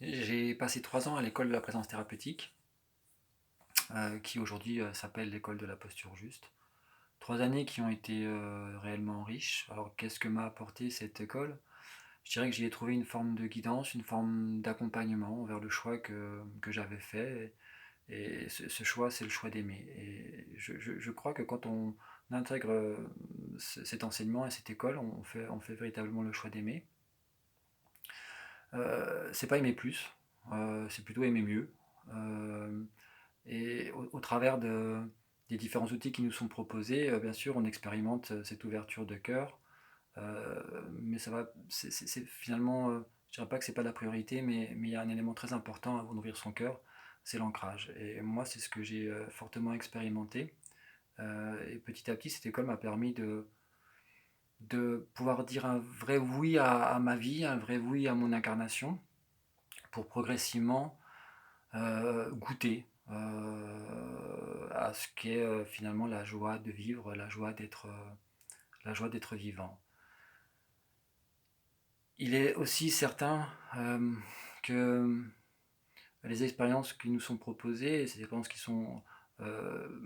J'ai passé 3 ans à l'école de la présence thérapeutique, qui aujourd'hui s'appelle l'école de la posture juste. 3 années qui ont été réellement riches. Alors qu'est-ce que m'a apporté cette école? Je dirais que j'y ai trouvé une forme de guidance, une forme d'accompagnement vers le choix que j'avais fait. Et ce choix, c'est le choix d'aimer. Et je crois que quand on intègre cet enseignement et cette école, on fait véritablement le choix d'aimer. C'est pas aimer plus, c'est plutôt aimer mieux. Euh, Et au travers des différents outils qui nous sont proposés, bien sûr, on expérimente cette ouverture de cœur, mais ça va, c'est finalement, je dirais pas que c'est pas la priorité, mais il y a un élément très important avant d'ouvrir son cœur, c'est l'ancrage. Et moi, c'est ce que j'ai fortement expérimenté. Et petit à petit, cette école m'a permis de pouvoir dire un vrai oui à ma vie, un vrai oui à mon incarnation, pour progressivement goûter à ce qu'est finalement la joie de vivre, la joie d'être vivant. Il est aussi certain que les expériences qui nous sont proposées, ces expériences qui sont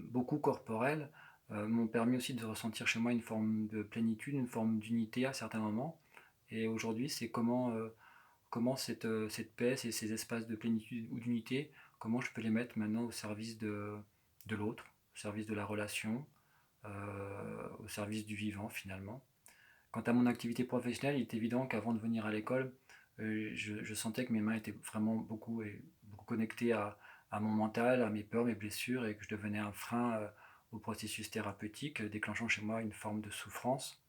beaucoup corporelles, m'ont permis aussi de ressentir chez moi une forme de plénitude, une forme d'unité à certains moments. Et aujourd'hui, c'est comment cette paix, ces espaces de plénitude ou d'unité, comment je peux les mettre maintenant au service de l'autre, au service de la relation, au service du vivant finalement. Quant à mon activité professionnelle, il est évident qu'avant de venir à l'école, je sentais que mes mains étaient vraiment beaucoup connectées à mon mental, à mes peurs, mes blessures, et que je devenais un frein au processus thérapeutique, déclenchant chez moi une forme de souffrance,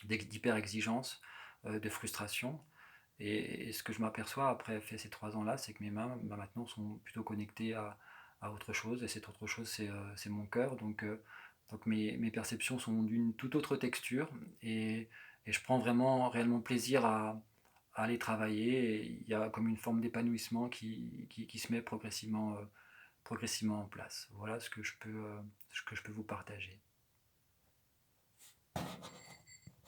d'hyper-exigence, de frustration. Et ce que je m'aperçois après fait ces 3 ans-là, c'est que mes mains maintenant sont plutôt connectées à autre chose, et cette autre chose, c'est mon cœur. Donc mes perceptions sont d'une toute autre texture, et je prends vraiment réellement plaisir à les travailler. Et il y a comme une forme d'épanouissement qui se met progressivement en place. Voilà ce que je peux vous partager.